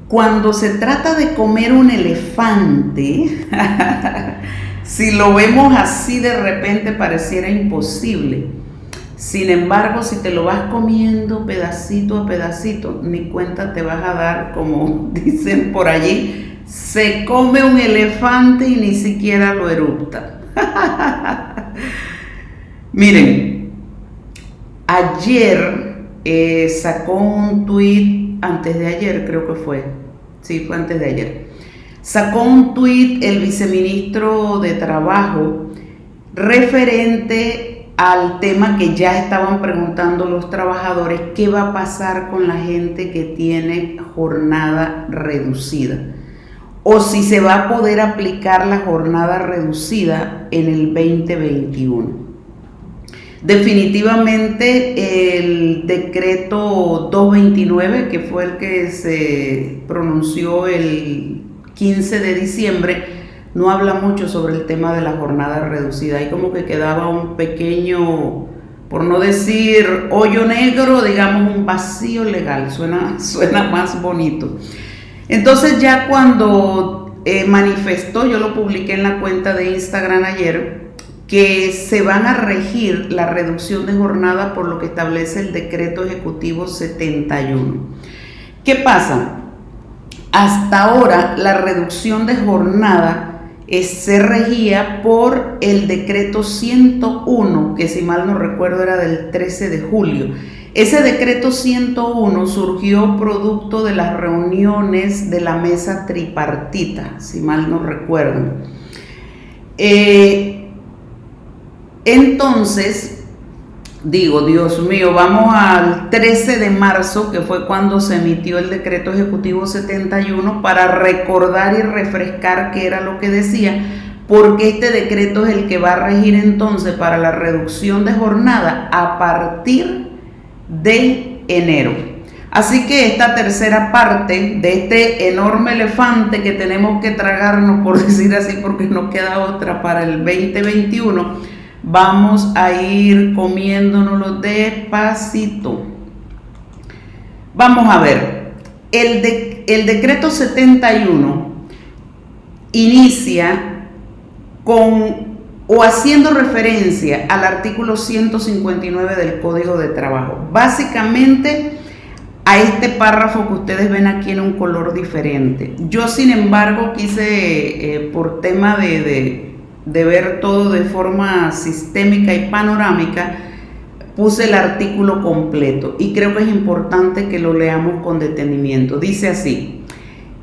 Cuando se trata de comer un elefante, si lo vemos así de repente pareciera imposible. Sin embargo, si te lo vas comiendo pedacito a pedacito, ni cuenta te vas a dar, como dicen por allí, se come un elefante y ni siquiera lo erupta. Miren, ayer sacó un tuit, antes de ayer creo que fue, sí, fue antes de ayer, sacó un tuit el viceministro de Trabajo referente al tema que ya estaban preguntando los trabajadores, ¿qué va a pasar con la gente que tiene jornada reducida? O si se va a poder aplicar la jornada reducida en el 2021. Definitivamente el decreto 229, que fue el que se pronunció el 15 de diciembre, no habla mucho sobre el tema de la jornada reducida. Ahí como que quedaba un pequeño, por no decir hoyo negro, digamos un vacío legal, suena más bonito. Entonces ya cuando manifestó, yo lo publiqué en la cuenta de Instagram ayer, que se van a regir la reducción de jornada por lo que establece el decreto ejecutivo 71. ¿Qué pasa? Hasta ahora la reducción de jornada se regía por el decreto 101, que si mal no recuerdo era del 13 de julio. Ese decreto 101 surgió producto de las reuniones de la mesa tripartita, si mal no recuerdo. Entonces, digo, Dios mío, vamos al 13 de marzo, que fue cuando se emitió el decreto ejecutivo 71, para recordar y refrescar qué era lo que decía, porque este decreto es el que va a regir entonces para la reducción de jornada a partir de enero. Así que esta tercera parte de este enorme elefante que tenemos que tragarnos, por decir así, porque no queda otra para el 2021, vamos a ir comiéndonoslo despacito. Vamos a ver, el decreto 71 inicia con o haciendo referencia al artículo 159 del Código de Trabajo. Básicamente a este párrafo que ustedes ven aquí en un color diferente. Yo, sin embargo, quise, por tema de ver todo de forma sistémica y panorámica, puse el artículo completo y creo que es importante que lo leamos con detenimiento. Dice así: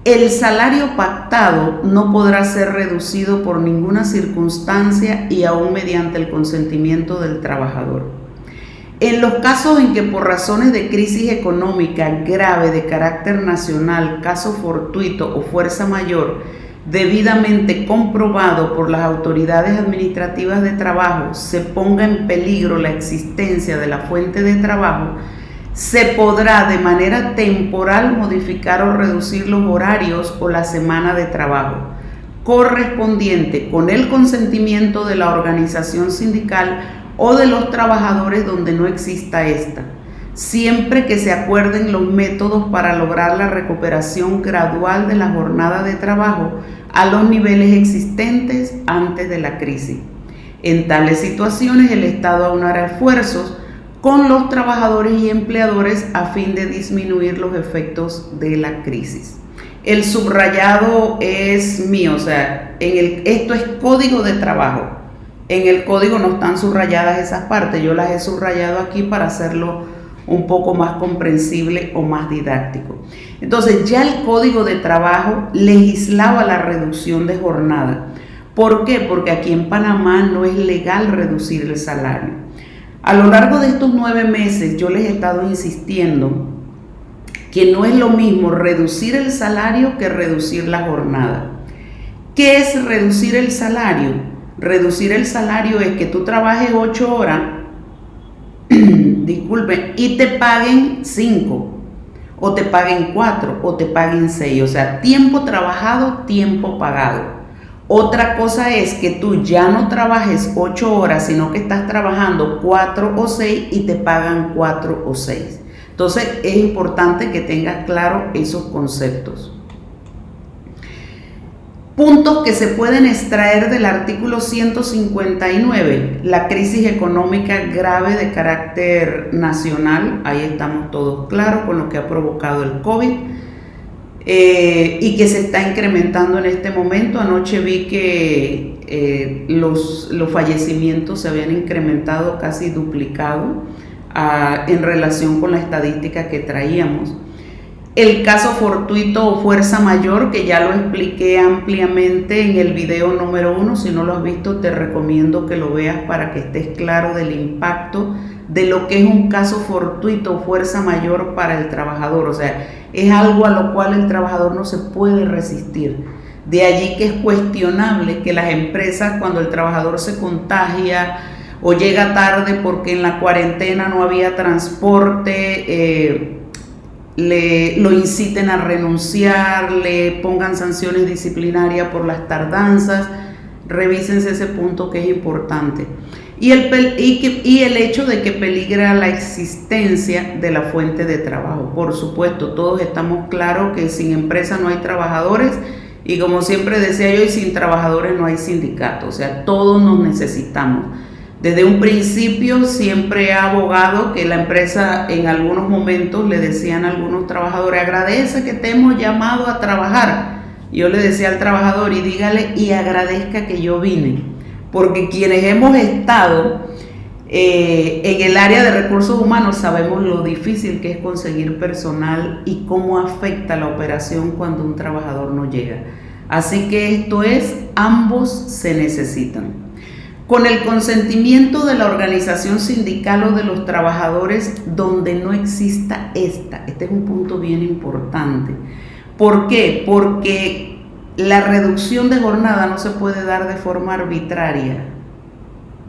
el salario pactado no podrá ser reducido por ninguna circunstancia y aún mediante el consentimiento del trabajador. En los casos en que por razones de crisis económica grave de carácter nacional, caso fortuito o fuerza mayor, debidamente comprobado por las autoridades administrativas de trabajo, se ponga en peligro la existencia de la fuente de trabajo, se podrá de manera temporal modificar o reducir los horarios o la semana de trabajo correspondiente con el consentimiento de la organización sindical o de los trabajadores donde no exista esta, siempre que se acuerden los métodos para lograr la recuperación gradual de la jornada de trabajo a los niveles existentes antes de la crisis. En tales situaciones, el Estado aunará esfuerzos con los trabajadores y empleadores a fin de disminuir los efectos de la crisis. El subrayado es mío, o sea, esto es Código de Trabajo. En el código no están subrayadas esas partes, yo las he subrayado aquí para hacerlo un poco más comprensible o más didáctico. Entonces, ya el Código de Trabajo legislaba la reducción de jornada. ¿Por qué? Porque aquí en Panamá no es legal reducir el salario. A lo largo de estos 9 meses yo les he estado insistiendo que no es lo mismo reducir el salario que reducir la jornada. ¿Qué es reducir el salario? Reducir el salario es que tú trabajes 8 horas, disculpen, y te paguen 5, o te paguen 4, o te paguen 6, o sea, tiempo trabajado, tiempo pagado. Otra cosa es que tú ya no trabajes 8 horas, sino que estás trabajando 4 o 6 y te pagan 4 o 6. Entonces es importante que tengas claro esos conceptos. Puntos que se pueden extraer del artículo 159, la crisis económica grave de carácter nacional, ahí estamos todos claros con lo que ha provocado el COVID y que se está incrementando en este momento. Anoche vi que los fallecimientos se habían incrementado, casi duplicado en relación con la estadística que traíamos. El caso fortuito o fuerza mayor, que ya lo expliqué ampliamente en el video número 1, si no lo has visto te recomiendo que lo veas para que estés claro del impacto de lo que es un caso fortuito o fuerza mayor para el trabajador. O sea, es algo a lo cual el trabajador no se puede resistir. De allí que es cuestionable que las empresas, cuando el trabajador se contagia o llega tarde porque en la cuarentena no había transporte, lo inciten a renunciar, le pongan sanciones disciplinarias por las tardanzas. Revísense ese punto que es importante. Y el hecho de que peligra la existencia de la fuente de trabajo. Por supuesto, todos estamos claros que sin empresa no hay trabajadores y, como siempre decía yo, y sin trabajadores no hay sindicatos. O sea, todos nos necesitamos. Desde un principio siempre he abogado que la empresa, en algunos momentos le decían a algunos trabajadores: agradece que te hemos llamado a trabajar. Yo le decía al trabajador: y dígale y agradezca que yo vine, porque quienes hemos estado en el área de recursos humanos sabemos lo difícil que es conseguir personal y cómo afecta la operación cuando un trabajador no llega. Así que esto es, ambos se necesitan. Con el consentimiento de la organización sindical o de los trabajadores, donde no exista este es un punto bien importante. ¿Por qué? Porque la reducción de jornada no se puede dar de forma arbitraria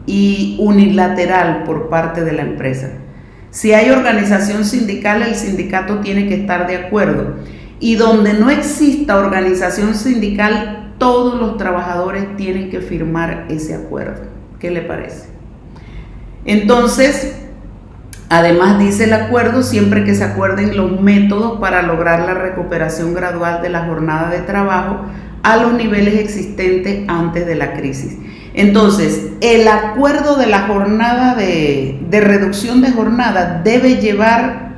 y unilateral por parte de la empresa. Si hay organización sindical, el sindicato tiene que estar de acuerdo. Y donde no exista organización sindical, todos los trabajadores tienen que firmar ese acuerdo. ¿Qué le parece? Entonces, además dice el acuerdo, siempre que se acuerden los métodos para lograr la recuperación gradual de la jornada de trabajo a los niveles existentes antes de la crisis. Entonces, el acuerdo de la jornada de reducción de jornada debe llevar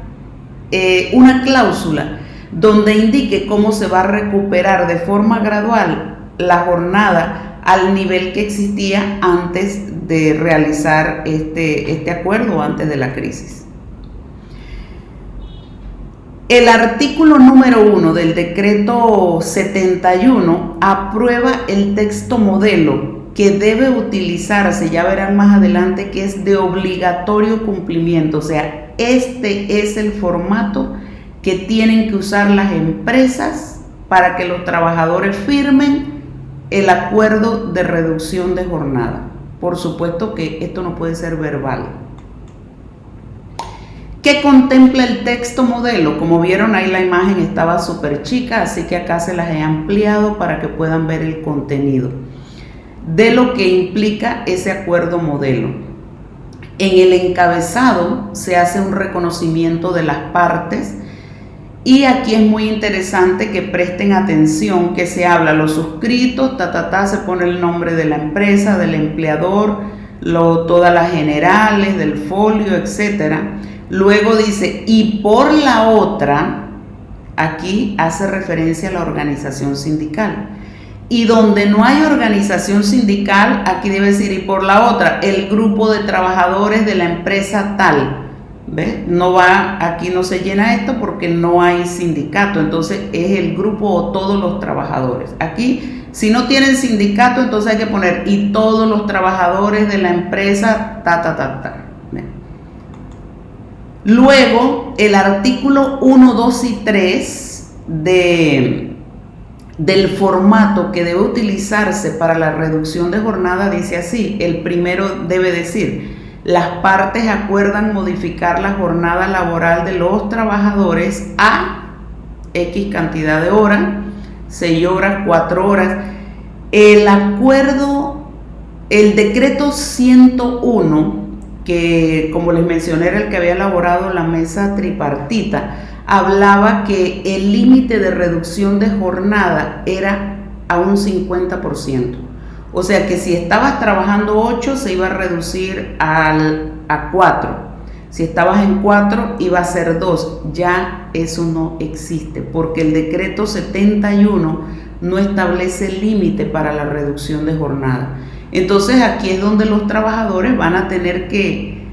una cláusula donde indique cómo se va a recuperar de forma gradual la jornada al nivel que existía antes de realizar este acuerdo, antes de la crisis. El artículo número 1 del decreto 71 aprueba el texto modelo que debe utilizarse, ya verán más adelante, que es de obligatorio cumplimiento. O sea, este es el formato que tienen que usar las empresas para que los trabajadores firmen el acuerdo de reducción de jornada. Por supuesto que esto no puede ser verbal. ¿Qué contempla el texto modelo? Como vieron ahí, la imagen estaba súper chica, así que acá se las he ampliado para que puedan ver el contenido de lo que implica ese acuerdo modelo. En el encabezado se hace un reconocimiento de las partes. Y aquí es muy interesante que presten atención, que se habla los suscritos, se pone el nombre de la empresa, del empleador, todas las generales, del folio, etc. Luego dice, y por la otra, aquí hace referencia a la organización sindical. Y donde no hay organización sindical, aquí debe decir, y por la otra, el grupo de trabajadores de la empresa tal. ¿Ves? No va, aquí no se llena esto porque no hay sindicato, entonces es el grupo o todos los trabajadores. Aquí, si no tienen sindicato, entonces hay que poner y todos los trabajadores de la empresa, ¿Ves? Luego, el artículo 1, 2 y 3 del formato que debe utilizarse para la reducción de jornada dice así. El primero debe decir: las partes acuerdan modificar la jornada laboral de los trabajadores a X cantidad de horas, 6 horas, 4 horas. El decreto 101 que como les mencioné era el que había elaborado la mesa tripartita, hablaba que el límite de reducción de jornada era a un 50%. O sea que si estabas trabajando 8 se iba a reducir a 4. Si estabas en 4 iba a ser 2. Ya eso no existe porque el decreto 71 no establece límite para la reducción de jornada. Entonces aquí es donde los trabajadores van a tener que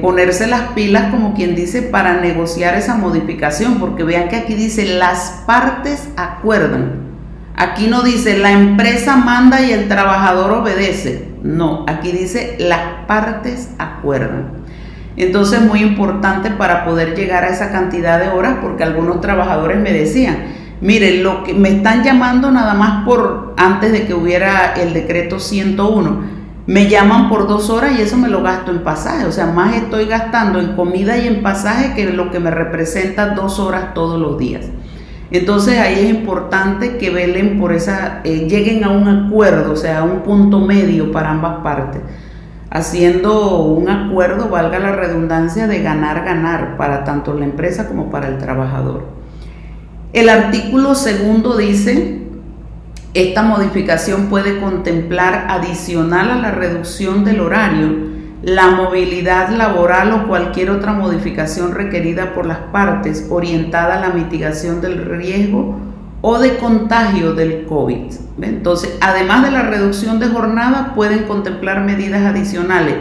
ponerse las pilas, como quien dice, para negociar esa modificación, porque vean que aquí dice las partes acuerdan. Aquí no dice la empresa manda y el trabajador obedece. No, aquí dice las partes acuerdan. Entonces muy importante para poder llegar a esa cantidad de horas, porque algunos trabajadores me decían, miren, lo que me están llamando nada más por antes de que hubiera el decreto 101. Me llaman por 2 horas y eso me lo gasto en pasaje, o sea, más estoy gastando en comida y en pasaje que lo que me representa 2 horas todos los días. Entonces ahí es importante que velen por lleguen a un acuerdo, o sea, a un punto medio para ambas partes, haciendo un acuerdo, valga la redundancia, de ganar para tanto la empresa como para el trabajador. El artículo 2 dice: esta modificación puede contemplar, adicional a la reducción del horario, la movilidad laboral o cualquier otra modificación requerida por las partes orientada a la mitigación del riesgo o de contagio del COVID. Entonces, además de la reducción de jornada, pueden contemplar medidas adicionales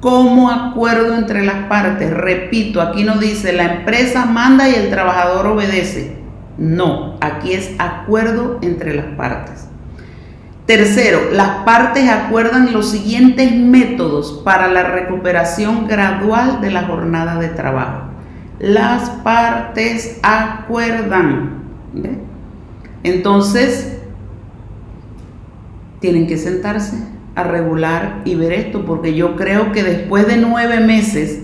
como acuerdo entre las partes. Repito, aquí no dice la empresa manda y el trabajador obedece. No, aquí es acuerdo entre las partes. Tercero, las partes acuerdan los siguientes métodos para la recuperación gradual de la jornada de trabajo. Las partes acuerdan. ¿Ve? Entonces, tienen que sentarse a regular y ver esto, porque yo creo que después de 9 meses,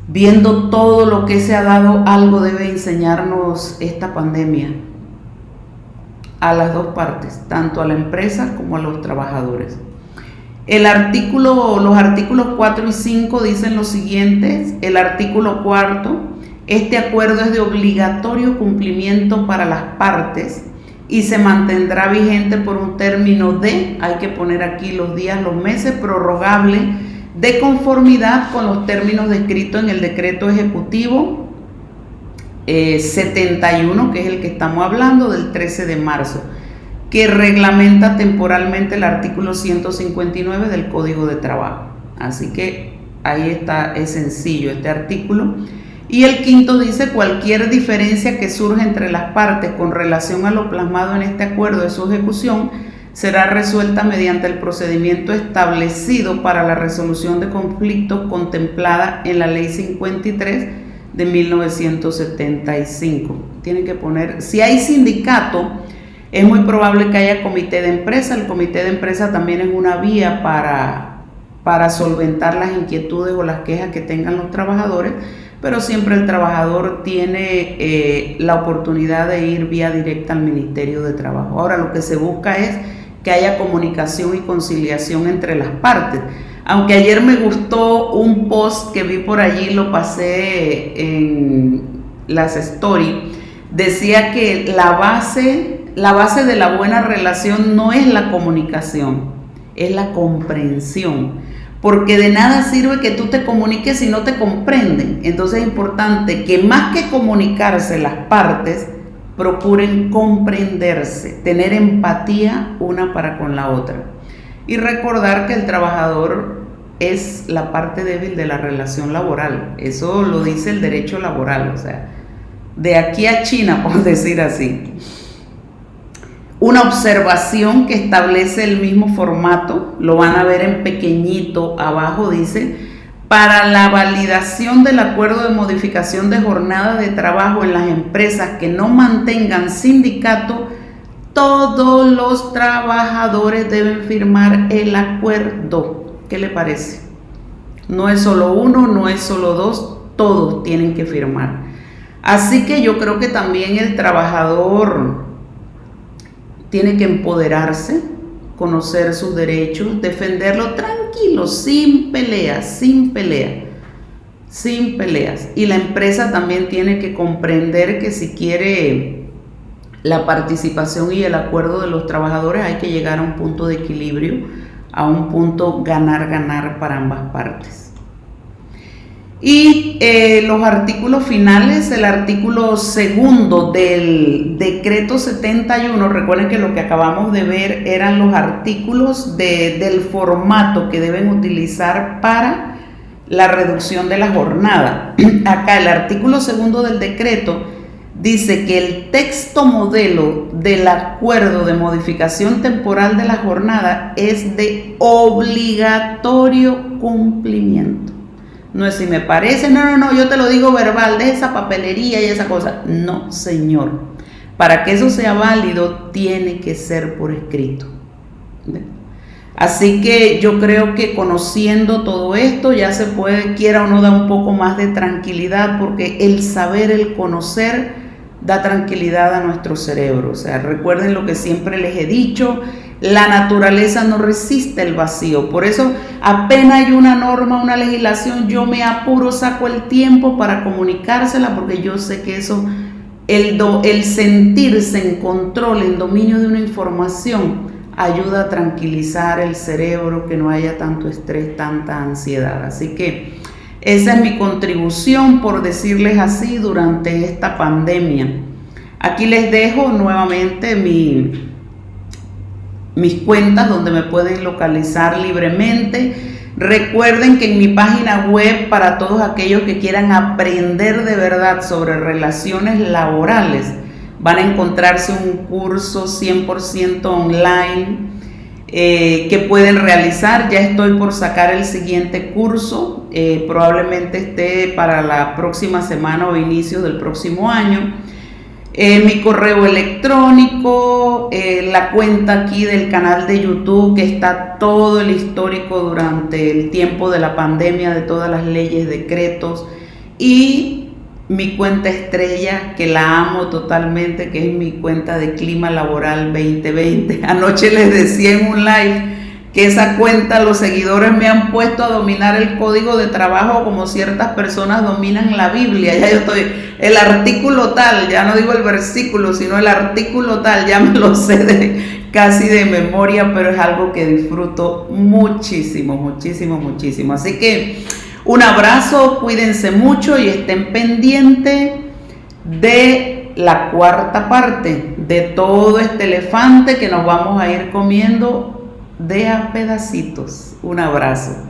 viendo todo lo que se ha dado, algo debe enseñarnos esta pandemia a las dos partes, tanto a la empresa como a los trabajadores. Los artículos 4 y 5 dicen lo siguiente. El artículo 4: este acuerdo es de obligatorio cumplimiento para las partes y se mantendrá vigente por un término de, hay que poner aquí los días, los meses, prorrogable, de conformidad con los términos descritos en el decreto ejecutivo 71, que es el que estamos hablando, del 13 de marzo, que reglamenta temporalmente el artículo 159 del Código de Trabajo. Así que ahí está, es sencillo este artículo. Y el 5 dice: cualquier diferencia que surja entre las partes con relación a lo plasmado en este acuerdo de su ejecución será resuelta mediante el procedimiento establecido para la resolución de conflictos contemplada en la Ley 53 de 1975. Tienen que poner, si hay sindicato, es muy probable que haya comité de empresa. El comité de empresa también es una vía para solventar las inquietudes o las quejas que tengan los trabajadores, pero siempre el trabajador tiene la oportunidad de ir vía directa al Ministerio de Trabajo. Ahora, lo que se busca es que haya comunicación y conciliación entre las partes. Aunque ayer me gustó un post que vi por allí, lo pasé en las stories, decía que la base de la buena relación no es la comunicación, es la comprensión. Porque de nada sirve que tú te comuniques si no te comprenden. Entonces es importante que más que comunicarse, las partes procuren comprenderse, tener empatía una para con la otra. Y recordar que el trabajador es la parte débil de la relación laboral. Eso lo dice el derecho laboral, o sea, de aquí a China, por decir así. Una observación que establece el mismo formato, lo van a ver en pequeñito abajo, dice: para la validación del acuerdo de modificación de jornada de trabajo en las empresas que no mantengan sindicato, todos los trabajadores deben firmar el acuerdo. ¿Qué le parece? No es solo uno, no es solo dos, todos tienen que firmar. Así que yo creo que también el trabajador tiene que empoderarse, conocer sus derechos, defenderlo tranquilamente tranquilo, sin peleas, sin peleas. Sin peleas. Y la empresa también tiene que comprender que si quiere la participación y el acuerdo de los trabajadores, hay que llegar a un punto de equilibrio, a un punto ganar-ganar para ambas partes. Y los artículos finales, el artículo segundo del decreto 71, recuerden que lo que acabamos de ver eran los artículos del formato que deben utilizar para la reducción de la jornada. Acá el artículo segundo del decreto dice que el texto modelo del acuerdo de modificación temporal de la jornada es de obligatorio cumplimiento. No es si me parece, no, yo te lo digo verbal, de esa papelería y esa cosa. No, señor. Para que eso sea válido, tiene que ser por escrito. Así que yo creo que conociendo todo esto ya se puede, quiera o no, da un poco más de tranquilidad, porque el saber, el conocer, da tranquilidad a nuestro cerebro. O sea, recuerden lo que siempre les he dicho, la naturaleza no resiste el vacío. Por eso, apenas hay una norma, una legislación, yo me apuro, saco el tiempo para comunicársela, porque yo sé que eso, el sentirse en control, en dominio de una información, ayuda a tranquilizar el cerebro, que no haya tanto estrés, tanta ansiedad. Así que esa es mi contribución, por decirles así, durante esta pandemia. Aquí les dejo nuevamente mis cuentas donde me pueden localizar libremente. Recuerden que en mi página web, para todos aquellos que quieran aprender de verdad sobre relaciones laborales, van a encontrarse un curso 100% online que pueden realizar. Ya estoy por sacar el siguiente curso, probablemente esté para la próxima semana o inicios del próximo año. Mi correo electrónico, la cuenta aquí del canal de YouTube, que está todo el histórico durante el tiempo de la pandemia de todas las leyes, decretos, y mi cuenta estrella, que la amo totalmente, que es mi cuenta de Clima Laboral 2020. Anoche les decía en un live que esa cuenta, los seguidores me han puesto a dominar el código de trabajo como ciertas personas dominan la Biblia. Ya yo estoy, el artículo tal, ya no digo el versículo, sino el artículo tal, ya me lo sé casi de memoria, pero es algo que disfruto muchísimo, muchísimo, muchísimo. Así que un abrazo, cuídense mucho y estén pendientes de la cuarta parte de todo este elefante que nos vamos a ir comiendo de a pedacitos. Un abrazo.